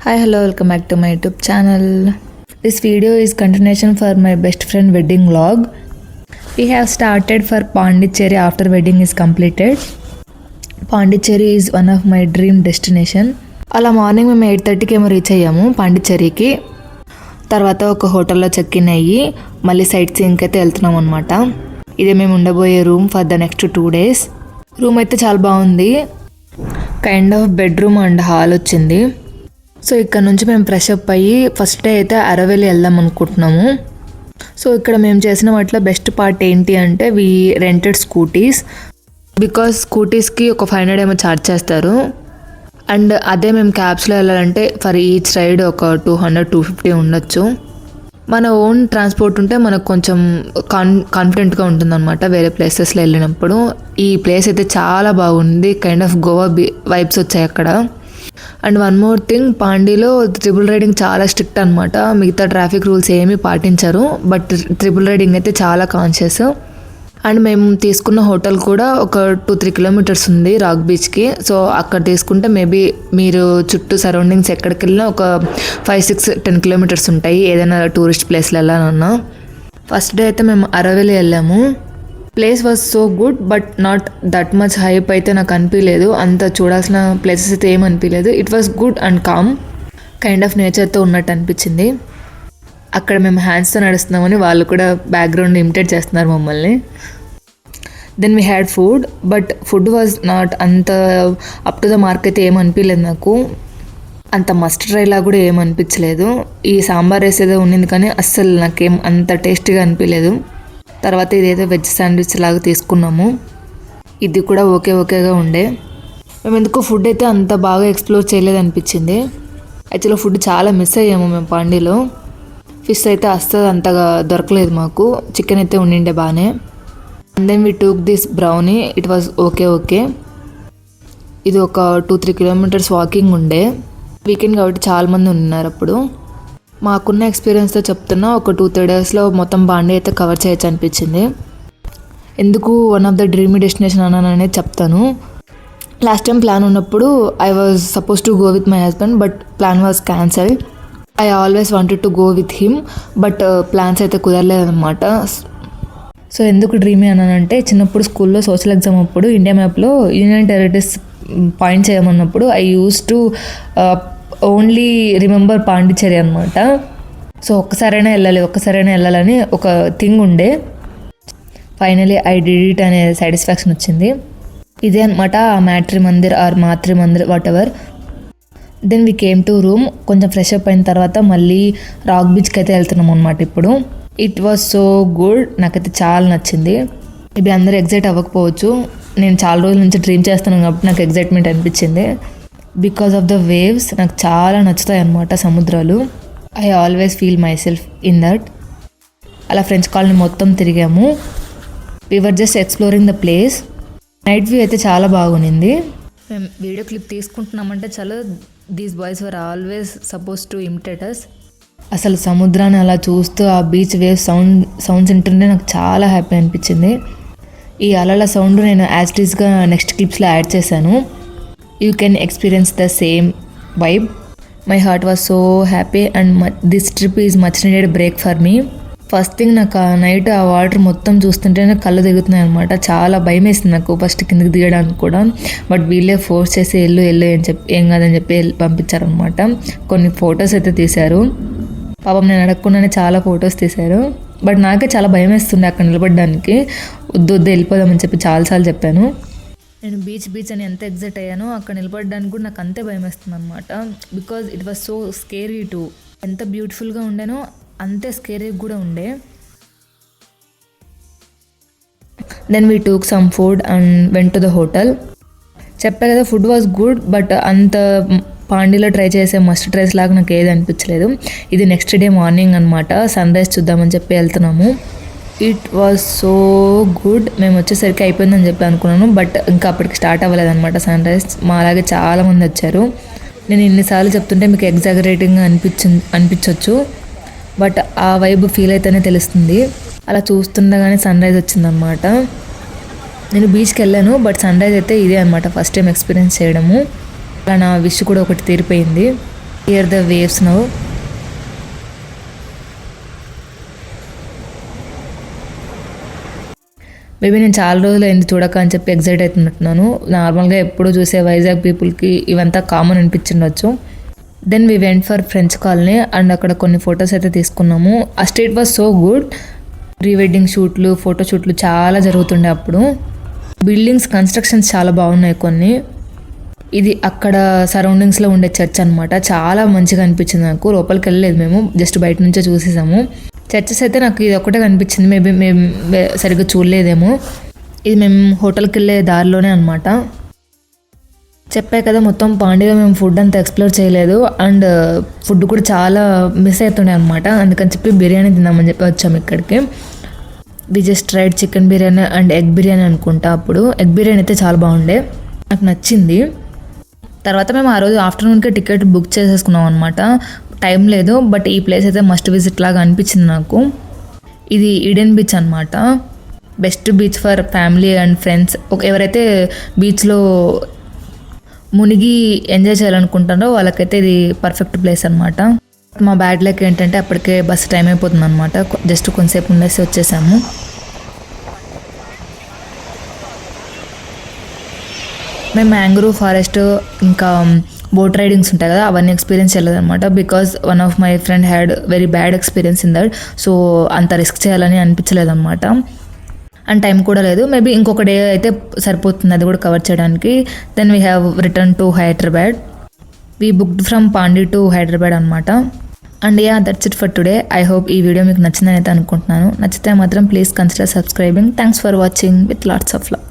Hi, hello, welcome back to my YouTube channel. This video is continuation for my best friend wedding vlog. We have started for Pondicherry after wedding is completed. Pondicherry is one of my dream destination. అలా morning మేము 8:30కి ఏమో reach అయ్యాము పాండిచ్చేరికి. తర్వాత ఒక హోటల్లో check in అయ్యి మళ్ళీ site సీయింగ్కి అయితే వెళ్తున్నాం అనమాట. ఇదే మేము ఉండబోయే room for the next 2 days. Room అయితే చాలా బాగుంది. Kind of bedroom and hall వచ్చింది. సో ఇక్కడ నుంచి మేము ఫ్రెష్ అప్ అయ్యి ఫస్ట్ డే అయితే అరవెల్లి వెళ్దాం అనుకుంటున్నాము. సో ఇక్కడ మేము చేసిన వాటిలో బెస్ట్ పార్ట్ ఏంటి అంటే వీ రెంటెడ్ స్కూటీస్. బికాస్ స్కూటీస్కి ఒక 500 ఏమో ఛార్జ్ చేస్తారు. అండ్ అదే మేము క్యాబ్స్లో వెళ్ళాలంటే ఫర్ ఈచ్ రైడ్ ఒక 200-250 ఉండొచ్చు. మన ఓన్ ట్రాన్స్పోర్ట్ ఉంటే మనకు కొంచెం కాన్ఫిడెంట్గా ఉంటుందన్నమాట వేరే ప్లేసెస్లో వెళ్ళినప్పుడు. ఈ ప్లేస్ అయితే చాలా బాగుంది. కైండ్ ఆఫ్ గోవా వైబ్స్ వచ్చాయి అక్కడ. అండ్ వన్ మోర్ థింగ్, పాండీలో ట్రిపుల్ రైడింగ్ చాలా స్ట్రిక్ట్ అనమాట. మిగతా ట్రాఫిక్ రూల్స్ ఏమీ పాటించరు, బట్ ట్రిపుల్ రైడింగ్ అయితే చాలా కాన్షియస్. అండ్ మేము తీసుకున్న హోటల్ కూడా ఒక 2-3 kilometers ఉంది రాక్ బీచ్కి. సో అక్కడ తీసుకుంటే మేబీ మీరు చుట్టూ సరౌండింగ్స్ ఎక్కడికి వెళ్ళినా ఒక 5-6-10 kilometers ఉంటాయి ఏదైనా టూరిస్ట్ ప్లేస్లో వెళ్ళాలన్నా. ఫస్ట్ డే అయితే మేము అరవెల్లి వెళ్ళాము. Place was so good but not that much hype అయితే నాకు అనిపించలేదు. అంత చూడాల్సిన ప్లేసెస్ అయితే ఏం అనిపించలేదు. It was good and calm, kind of నేచర్తో ఉన్నట్టు అనిపించింది. అక్కడ మేము హ్యాండ్స్తో నడుస్తున్నామని వాళ్ళు కూడా బ్యాక్గ్రౌండ్ ఇమిటేట్ చేస్తున్నారు మమ్మల్ని. Then we had food, but food was not అంత అప్ టు ద మార్క్ అయితే ఏం అనిపించలేదు నాకు. అంత మస్ట్ ట్రైలా కూడా ఏం అనిపించలేదు. ఈ సాంబార్ వేసేదో ఉన్నింది కానీ అస్సలు నాకేం అంత టేస్టీగా అనిపించలేదు. తర్వాత ఇదేదో వెజ్ శాండ్విచ్ లాగా తీసుకున్నాము. ఇది కూడా ఓకేగా ఉండే. మేము ఎందుకో ఫుడ్ అయితే అంత బాగా ఎక్స్ప్లోర్ చేయలేదు అనిపించింది. యాక్చువల్గా ఫుడ్ చాలా మిస్ అయ్యాము మేము పాండీలో. ఫిష్ అయితే అస్సలు అంతగా దొరకలేదు మాకు. చికెన్ అయితే ఉండిండే బాగానే. And then we took this brownie. It was okay. ఇది ఒక 2-3 kilometers వాకింగ్ ఉండే. వీకెండ్ కాబట్టి చాలామంది ఉన్నారు అప్పుడు. మాకున్న ఎక్స్పీరియన్స్తో చెప్తున్నా ఒక 2-3 daysలో మొత్తం పాండీ అయితే కవర్ చేయొచ్చు అనిపించింది. ఎందుకు one of the dreamy destination అన్నాననేది చెప్తాను. లాస్ట్ టైం ప్లాన్ ఉన్నప్పుడు I was suppose to go with my husband, but plan was cancelled. I always wanted to go with him, but plans అయితే కుదరలేదన్నమాట. సో ఎందుకు dreamy అన్నానంటే చిన్నప్పుడు స్కూల్లో social exam అప్పుడు ఇండియా మ్యాప్లో యూనియన్ టెరిటరీస్ పాయింట్ చేయమన్నప్పుడు I use to only remember Pondicherry అనమాట. సో ఒక్కసారైనా వెళ్ళాలని ఒక థింగ్ ఉండే. ఫైనలీ ఐ డిడ్ ఇట్ అనే సాటిస్ఫాక్షన్ వచ్చింది. ఇదే అనమాట ఆ Matri Mandir whatever. Then we came to room. కొంచెం ఫ్రెష్ అప్ అయిన తర్వాత మళ్ళీ రాక్ బీచ్కి అయితే వెళ్తున్నాం అనమాట ఇప్పుడు. It was so good. నాకైతే చాలా నచ్చింది. మేబీ అందరూ ఎగ్జైట్ అవ్వకపోవచ్చు. నేను చాలా రోజుల నుంచి డ్రీమ్ చేస్తున్నాను కాబట్టి నాకు ఎగ్జైట్మెంట్ అనిపించింది. బికాస్ ఆఫ్ ద వేవ్స్ నాకు చాలా నచ్చుతాయి అన్నమాట సముద్రాలు. I always feel my self in that. అలా ఫ్రెంచ్ కాలనీ మొత్తం తిరిగాము. We were just exploring the place. Night view అయితే చాలా బాగుంది. మేము వీడియో క్లిప్ తీసుకుంటున్నామంటే చాలా these boys were always suppose to imitate us. అసలు సముద్రాన్ని అలా చూస్తూ ఆ బీచ్ వేవ్ సౌండ్స్ వింటుంటే నాకు చాలా హ్యాపీ అనిపించింది. ఈ అలల సౌండ్ నేను యాజ్ ఇట్ ఈస్గా నెక్స్ట్ క్లిప్స్లో యాడ్ చేశాను. You can experience the same vibe. My heart was so happy and this trip is much needed break for me. First thing నాకు ఆ నైట్ ఆ వాటర్ మొత్తం చూస్తుంటే నాకు కళ్ళు తిరుగుతున్నాయి అనమాట. చాలా భయం వేసింది నాకు ఫస్ట్ కిందకి దిగడానికి కూడా. బట్ వీళ్ళే ఫోర్స్ చేసి వెళ్ళు అని చెప్పి ఏం కాదని చెప్పి పంపించారనమాట. కొన్ని ఫొటోస్ అయితే తీశారు. పాపం నేను అడగకుండానే చాలా ఫొటోస్ తీశారు. బట్ నాకే చాలా భయం వేస్తుంది అక్కడ నిలబడడానికి. వద్దు వెళ్ళిపోదామని చెప్పి చాలాసార్లు చెప్పాను. నేను బీచ్ అని ఎంత ఎగ్జైట్ అయ్యానో అక్కడ నిలబడడానికి కూడా నాకు అంతే భయం వేస్తుంది అనమాట. Because it was so scary too. ఎంత బ్యూటిఫుల్గా ఉండేనో అంతే స్కేరీ కూడా ఉండే. Then we took some food and went to the hotel. చెప్పా కదా ఫుడ్ వాజ్ గుడ్, బట్ అంత పాండీలో ట్రై చేసే మస్ట్ ట్రైస్ లాగా నాకు ఏది అనిపించలేదు. ఇది నెక్స్ట్ డే మార్నింగ్ అనమాట. సన్ రైజ్ చూద్దామని చెప్పి వెళ్తున్నాము. It was so good. మేము వచ్చేసరికి అయిపోయిందని చెప్పి అనుకున్నాను, బట్ ఇంకా అప్పటికి స్టార్ట్ అవ్వలేదన్నమాట సన్ రైజ్. మా అలాగే చాలామంది వచ్చారు. నేను ఇన్నిసార్లు చెప్తుంటే మీకు ఎగ్జాగరేటింగ్గా అనిపించవచ్చు, బట్ ఆ వైబ్ ఫీల్ అయితేనే తెలుస్తుంది. అలా చూస్తుండగానే సన్ రైజ్ వచ్చిందనమాట. నేను బీచ్కి వెళ్ళాను, బట్ సన్ రైజ్ అయితే ఇదే అనమాట ఫస్ట్ టైం ఎక్స్పీరియన్స్ చేయడము. అలా నా విష్ కూడా ఒకటి తీరిపోయింది. Here the waves now. Maybe నేను చాలా రోజులు అయింది చూడక అని చెప్పి ఎగ్జైట్ అవుతున్నట్టున్నాను. నార్మల్గా ఎప్పుడు చూసే వైజాగ్ పీపుల్కి ఇవంతా కామన్ అనిపించిండొచ్చు. Then we went for French colony and అక్కడ కొన్ని ఫొటోస్ అయితే తీసుకున్నాము. ఆ street was so good. Pre wedding షూట్లు, ఫోటో షూట్లు చాలా జరుగుతుండే అప్పుడు. బిల్డింగ్స్ కన్స్ట్రక్షన్స్ చాలా బాగున్నాయి కొన్ని. ఇది అక్కడ సరౌండింగ్స్లో ఉండే చర్చ్ అనమాట. చాలా మంచిగా అనిపించింది నాకు. లోపలికి వెళ్ళలేదు మేము, జస్ట్ బయట నుంచే చూసేసాము. చర్చెస్ అయితే నాకు ఇది ఒకటే కనిపించింది. మేబీ మేము సరిగ్గా చూడలేదేమో. ఇది మేము హోటల్కి వెళ్ళే దారిలోనే అనమాట. చెప్పా కదా మొత్తం పాండీలో మేము ఫుడ్ అంతా ఎక్స్ప్లోర్ చేయలేదు అండ్ ఫుడ్ కూడా చాలా మిస్ అవుతుండే అనమాట. అందుకని చెప్పి బిర్యానీ తిందామని చెప్పి వచ్చాము ఇక్కడికి. We just tried chicken biryani and egg biryani అనుకుంటా. అప్పుడు ఎగ్ బిర్యానీ అయితే చాలా బాగుండే, నాకు నచ్చింది. తర్వాత మేము ఆ రోజు ఆఫ్టర్నూన్కే టికెట్ బుక్ చేసేసుకున్నాం అనమాట. టైం లేదు, బట్ ఈ ప్లేస్ అయితే మస్ట్ విజిట్ లాగా అనిపించింది నాకు. ఇది ఈడెన్ బీచ్ అనమాట. Best beach for family and friends. ఎవరైతే బీచ్లో మునిగి ఎంజాయ్ చేయాలనుకుంటారో వాళ్ళకైతే ఇది పర్ఫెక్ట్ ప్లేస్ అనమాట. మా బ్యాడ్ లక్ ఏంటంటే అప్పటికే బస్సు టైం అయిపోతుంది అనమాట. జస్ట్ కొంతసేపు ఉండేసి వచ్చేసాము. మేము మ్యాంగ్రూవ్ ఫారెస్ట్ ఇంకా బోట్ రైడింగ్స్ ఉంటాయి కదా, అవన్నీ ఎక్స్పీరియన్స్ చేయలేదు అనమాట. Because one of my friend had very bad experience in that. So అంత రిస్క్ చేయాలని అనిపించలేదు అనమాట. అండ్ టైం కూడా లేదు. మేబీ ఇంకొక డే అయితే సరిపోతుంది అది కూడా కవర్ చేయడానికి. Then we have return to Hyderabad. We booked from Pondy to Hyderabad అనమాట. And yeah, that's it for today. I hope ఈ వీడియో మీకు నచ్చిందని అయితే అనుకుంటున్నాను. నచ్చితే మాత్రం please consider subscribing. Thanks for watching with lots of love.